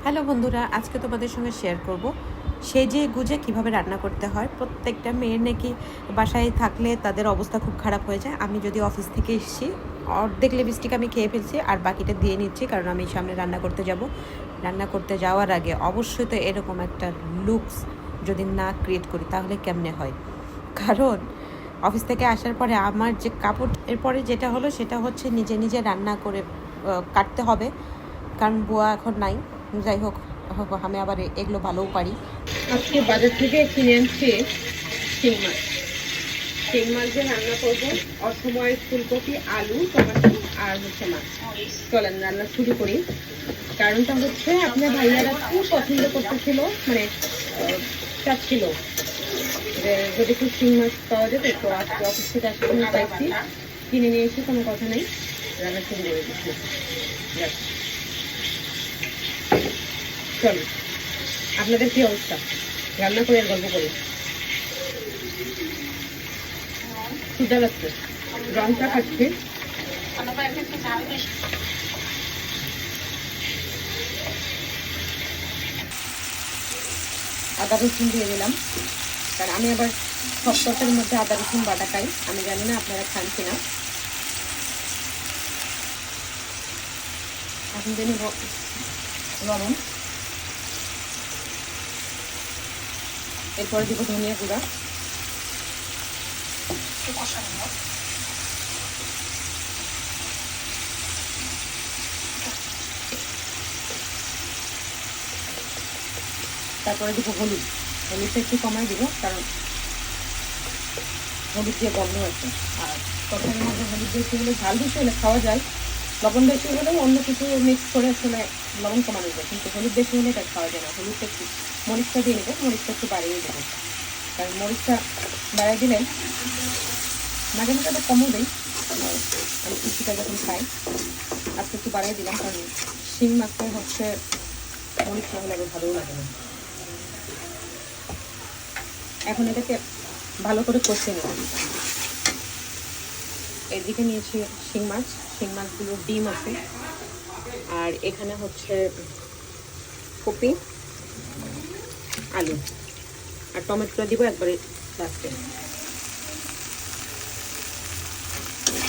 Hello বন্ধুরা, আজকে তোমাদের সঙ্গে শেয়ার করব সেজে গুজে কিভাবে রান্না করতে হয়। প্রত্যেকটা মেয়ের নাকি বাসায় থাকলে তাদের অবস্থা খুব খারাপ হয়ে যায়। আমি যদি অফিস থেকে এসেছি, অর্ধেক লিপস্টিক আমি খেয়ে ফেলছি আর বাকিটা দিয়ে নিচ্ছি, কারণ আমি সামনে রান্না করতে যাব। রান্না করতে যাওয়ার আগে অবশ্যই তো এরকম একটা লুকস যদি না ক্রিয়েট করি তাহলে কেমনে হয়। কারণ অফিস থেকে আসার পরে আমার যে কাপড় এরপরে যেটা হলো সেটা হচ্ছে নিজে নিজে রান্না করে কাটতে হবে, কারণ বুয়া এখন নাই। যাই হোক, আমি আবার এগুলো ভালোও পারি। আজকে বাজার থেকে কিনে আনছি শিং মাছ। শিং মাছ দিয়ে রান্না করবো অসময়ের ফুলকপি, আলু, টমেটো আর হচ্ছে মাছ। চলেন রান্না শুরু করি। কারণটা হচ্ছে আপনার ভাইয়ারা খুব পছন্দ করতেছিল, মানে চাচ্ছিল যে যদি একটু শিং মাছ পাওয়া যেত। তো আজকে অফিস থেকে আসলে আমি পাইছি, কিনে নিয়ে এসে কোনো কথা নেই, রান্না শুরু করে দিচ্ছি। চলুন, আপনাদের কি অবস্থা? রান্না করে গল্প করি। ক্ষুধা লাগছে, রংটা খাচ্ছি। আদা রসুন দিয়ে দিলাম, কারণ আমি আবার সব তরকারির মধ্যে আদা রসুন বাটা খাই। আমি জানি না আপনারা খান কিনা। এখন দিয়ে নিব লবণ, এরপরে দিব ধনিয়া গুঁড়া, তারপরে দিব হলুদ। হলুদটা একটু কমাই দিব, কারণ হলুদ দিয়ে গন্ধ আছে। আর তরকারির মধ্যে হলুদ বেশি হলে, ঝাল বেশি হলে খাওয়া যায়, লবণ বেশি হলেও অন্য কিছু মিক্স করে আসলে লবণ কমানো যায়, কিন্তু হলুদ বেশি হলে এটা খাওয়া যায় না। হলুদটা একটু, মরিচটা দিয়ে নেবো, মরিচটা একটু বাড়িয়ে দেবো, কারণ মরিচটা বাড়িয়ে দিলে মাঝে মাঝে আবার কমও দেয়। আমি কিছুটা যখন খাই আজকে একটু বাড়িয়ে দিলাম, কারণ শিং মাছটা হচ্ছে মরিচ না হলে আবার ভালোও লাগে না। এখন এটাকে ভালো করে কষিয়ে নেব। এদিকে নিয়েছি শিং মাছ, শিং মাছগুলো ডিম আছে, আর এখানে হচ্ছে কপি, আলু আর টমেটোটা দিব একবারে লাস্টে।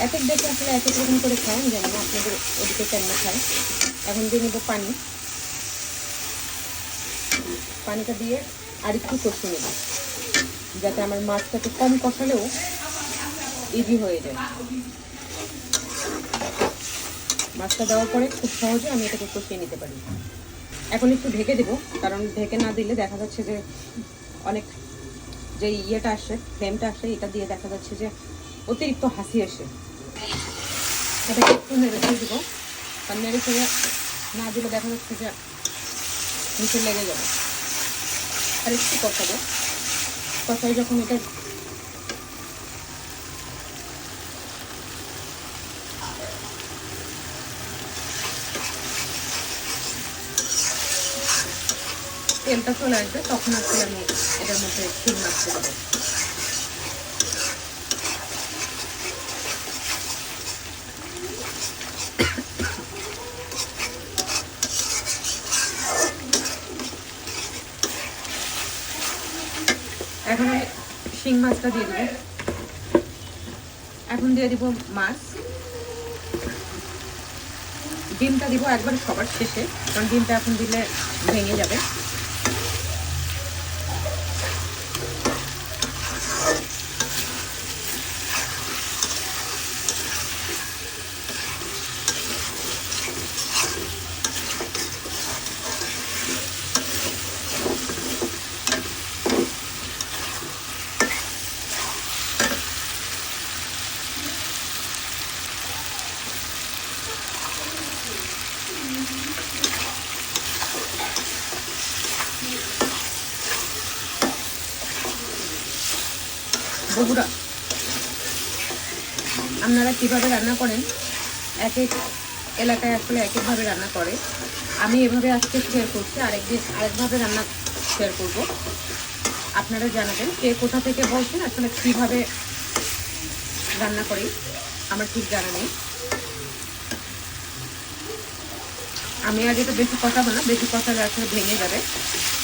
এক এক দেশে আসলে এক এক রকম করে খায়, আমি জানি না আপনাদের ওদিকে কেমন খায়। এখন দিয়ে নেবো পানি, পানিটা দিয়ে আর একটু কষিয়ে নেব, যাতে আমার মাছটাকে কম কষালেও ইজি হয়ে যায়। মাছটা দেওয়ার পরে খুব সহজে আমি এটাকে কষিয়ে নিতে পারি। এখন একটু ঢেকে দেবো, কারণ ঢেকে না দিলে দেখা যাচ্ছে যে অনেক যে ইয়েটা আসে, ফ্লেমটা আসে, এটা দিয়ে দেখা যাচ্ছে যে অতিরিক্ত হাসি আসে। এটাকে একটু নেড়ে ছেড়ে দেবো, কারণ নেড়ে ছেড়ে না দিলে দেখা যাচ্ছে যে নিচে লেগে যাবে। আর একটু কষাবো, কষাই যখন এটা তেলটা চলে আসবে, তখন আসলে আমি এটার মধ্যে শিং মাছ দেবো। এখন আমি শিং মাছটা দিয়ে দেবো। এখন দিয়ে দিব মাছ, ডিমটা দিব একবার সবার শেষে, কারণ ডিমটা এখন দিলে ভেঙে যাবে। বগুড়া, আপনারা কীভাবে রান্না করেন? এক এক এলাকায় আসলে এক একভাবে রান্না করে। আমি এভাবে আজকে শেয়ার করছি, আরেকদিন আরেকভাবে রান্না শেয়ার করব। আপনারা জানাবেন কে কোথা থেকে বলছেন, আসলে কীভাবে রান্না করি আমার ঠিক জানা নেই। আমি আগে তো বেশি কষাবো না, বেশি কষালে আসলে ভেঙে যাবে।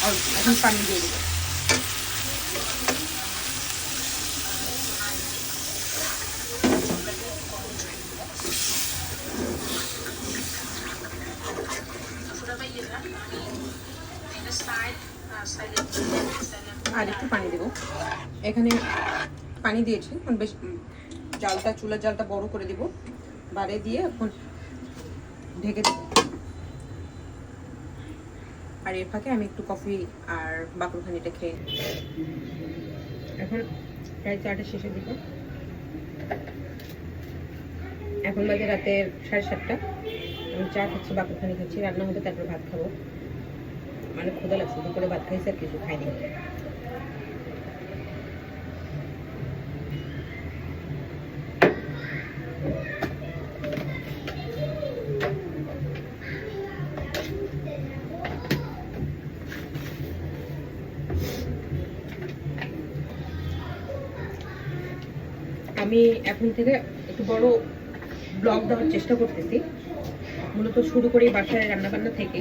আর এখন পানি দিয়ে দেবো। আর একটু পানি দেবো। এখানে পানি দিয়েছি, এখন বেশ জালটা, চুলার জালটা বড় করে দিব, বাড়িয়ে দিয়ে এখন ঢেকে দেবো। আর এর ফাঁকে আমি একটু কফি আর বাকরখানিটা খেয়ে নিই। এখন প্রায় 4টার শেষের দিকে, এখন বাজে রাতের 7:30। আমি চা খাচ্ছি, বাকরখানি খাচ্ছি, রান্না হবে তারপর ভাত খাবো। মানে ক্ষুধা লাগছে, দুপুরে ভাত খাইছি আর কিছু খাইনি। আমি এখন থেকে একটু বড় ব্লগ দেওয়ার চেষ্টা করতেছি, মূলত শুরু করি বাসায় রান্নাবান্না থেকে।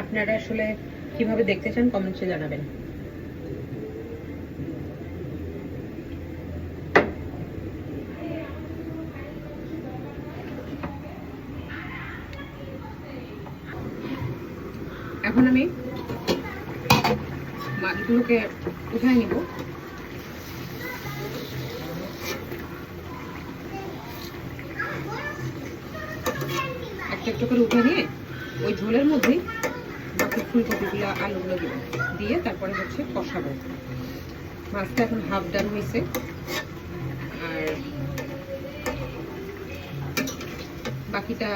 আপনারা আসলে কিভাবে দেখতে চান কমেন্টসে জানাবেন। এখন আমি মাছগুলোকে উঠায় নিব। একটা একটা করে উঠে নিয়ে ওই ঝোলের মধ্যেই বাকি ফুলকপিগুলো, আলুগুলো দিব, দিয়ে তারপরে হচ্ছে কষাবো। মাছটা এখন হাফ ডান হয়েছে, আর বাকিটা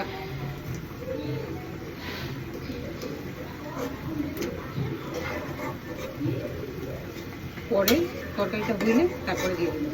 পরে তরকারিটা হইলে তারপরে দিয়ে দেবো।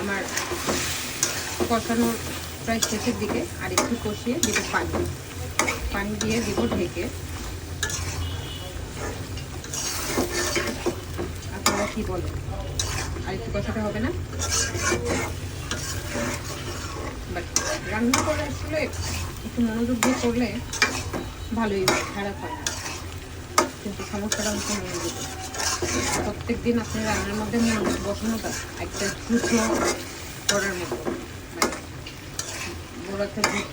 আমার কষানোর প্রায় শেষের দিকে, আর একটু কষিয়ে দিব পানি দিয়ে দিব ঢেকে। আপনারা কি বলেন, আর একটু কষাতে হবে না? বাট রান্না করে আসলে একটু মনোযোগ দিয়ে করলে ভালোই হয়, খারাপ হয় না। কিন্তু সমস্যাটা হচ্ছে মনোযোগ। প্রত্যেক দিন আপনি রান্নার মধ্যে মনোযোগ বসানোটা একটা যুদ্ধ করার মতো, মানে বড় একটা যুদ্ধ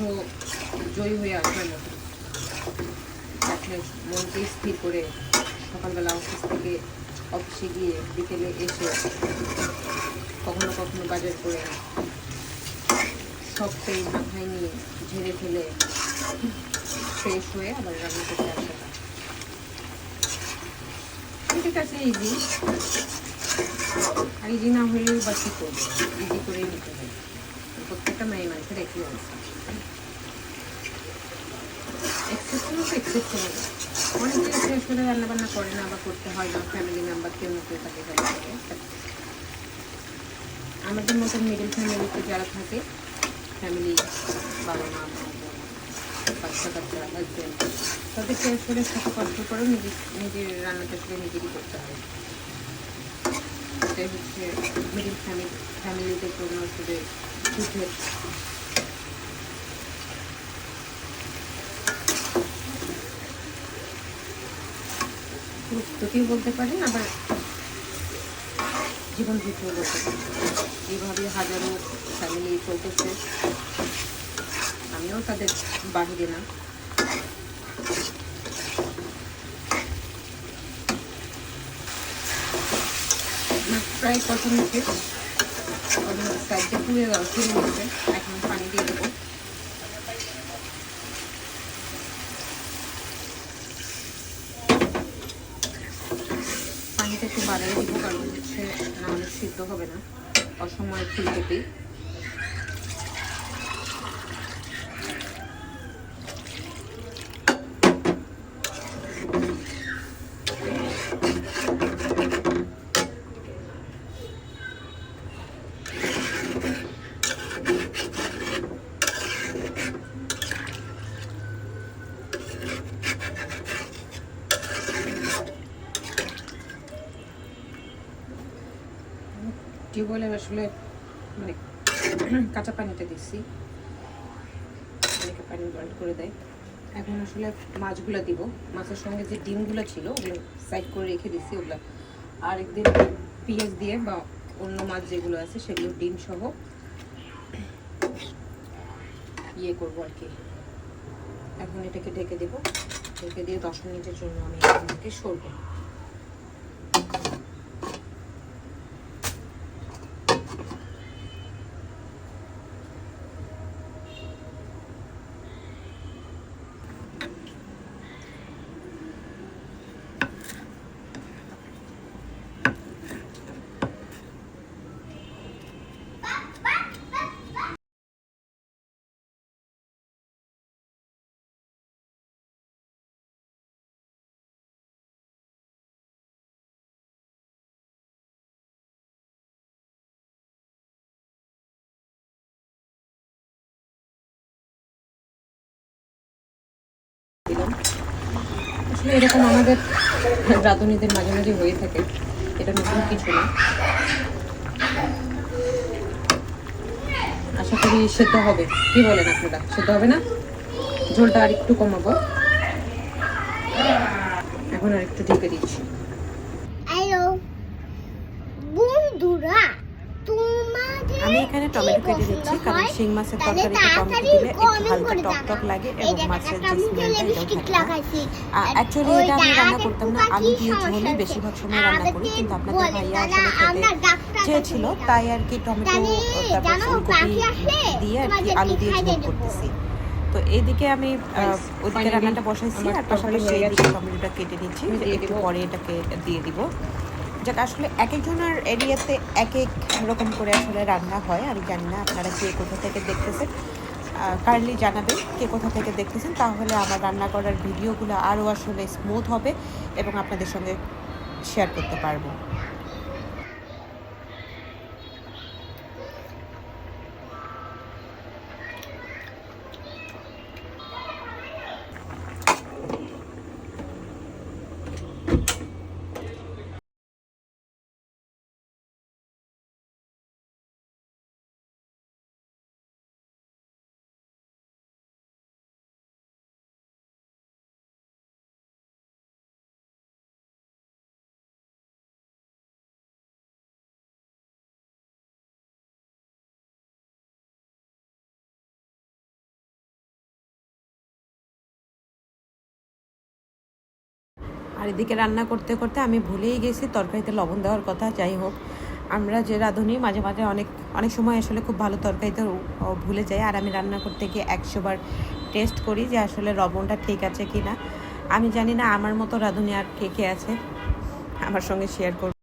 জয়ী হয়ে আসার মতো। আপনি মনকে স্থির করে সকালবেলা অফিসে গিয়ে বিকেলে এসে কখনো কখনো বাজার করে সবটাই মাথায় নিয়ে ঝেড়ে ফেলে ফ্রেশ হয়ে আবার রান্না করতে আসাটা ঠিক আছে, ইজি। আর ইজি না হলেও বা কি করবো, ইজি করেই নিতে হবে। প্রত্যেকটা মেয়ে মানুষের একই অবস্থা। অনেকে শেষ করে রান্নাবান্না করে না বা করতে হয় না, ফ্যামিলি মেম্বার কেউ না কেউ থাকে। আমাদের মতো মিডল ফ্যামিলিতে যারা থাকে, ফ্যামিলি, বাবা মা, বাচ্চা কাচ্চা হাজবেন্ড তাদেরকে আসলে সাথে কষ্ট করে নিজের রান্নাটা আসলে নিজেরই করতে হয়। এটাই হচ্ছে মিডিল ফ্যামিলিদের জন্য আসলে যুদ্ধের। প্রস্তুতিও বলতে পারেন, আবার জীবন যুদ্ধও বলতে পারেন। এইভাবে হাজারো ফ্যামিলি চলতেছে, আমিও তাদের বাহিরে না। প্রায় কথা মুখে সাইডে পুড়ে গেছে, এখন পানি দিয়ে দেবো। পানিটা একটু বাড়িয়ে দিব, কারণ হচ্ছে না হলে সিদ্ধ হবে না, অসময়ে ফুলকপি। টিউবওয়েলের আসলে মানে কাঁচা পানিটা দিচ্ছি, অনেকে পানি বয়েল করে দেয়। এখন আসলে মাছগুলো দিব, মাছের সঙ্গে যে ডিমগুলো ছিল ওগুলো সাইড করে রেখে দিচ্ছি। ওগুলো আরেকদিন পেঁয়াজ দিয়ে বা অন্য মাছ যেগুলো আছে সেগুলো ডিম সহ ইয়ে করবো আর কি। এখন এটাকে ঢেকে দেবো, ঢেকে দিয়ে 10 মিনিটের জন্য আমি এটাকে সরবো। আসলে এরকম আমাদের রাঁধুনিদের মাঝে মাঝে হয়ে থাকে, এটা নতুন কিছু না। আশা করি সেদ্ধ হবে। কি বলেন আপনারা, সেদ্ধ হবে না? ঝোলটা আর একটু কমাবো, এখন আর একটু ঢেকে দিচ্ছি। আমি এখানে টমেটো কেটে দিচ্ছি, কারণ শিং মাছের তরকারিতে টমেটো দিলে একটু হালকা টক লাগে এবং মাছের যে স্মেলটা এটাও থাকে না। অ্যাকচুয়ালি এটা আমি রান্না করতাম না, আলু দিয়ে ঝোলই বেশিরভাগ সময় রান্না করি, কিন্তু আপনাদের ভাইয়া আসলে খেতে চেয়েছিল তাই আর কি টমেটো তারপর ফুলকপি দিয়ে আর কি আলু দিয়ে ঝোল করতেছি। তো এইদিকে আমি ওইদিকে রান্নাটা বসাইছি, আর পাশাপাশি এইদিকে টমেটোটা কেটে নিচ্ছি, একটু পরে এটাকে দিয়ে দিব। যাক, আসলে এক একজনের এরিয়াতে এক এক রকম করে আসলে রান্না হয়। আমি জানি না আপনারা কে কোথা থেকে দেখতেছেন, কাইন্ডলি জানাবেন কে কোথা থেকে দেখতেছেন, তাহলে আমার রান্না করার ভিডিওগুলো আরও আসলে স্মুথ হবে এবং আপনাদের সঙ্গে শেয়ার করতে পারবো। আর এদিকে রান্না করতে করতে আমি ভুলেই গেছি তরকারিতে লবণ দেওয়ার কথা। যাই হোক, আমরা যে রাঁধুনি মাঝে মাঝে অনেক সময় আসলে খুব ভালো তরকারিতে ভুলে যাই, আর আমি রান্না করতে গিয়ে 100 বার টেস্ট করি যে আসলে লবণটা ঠিক আছে কি না। আমি জানি না আমার মতো রাঁধুনি আর কে কে আছে, আমার সঙ্গে শেয়ার করব।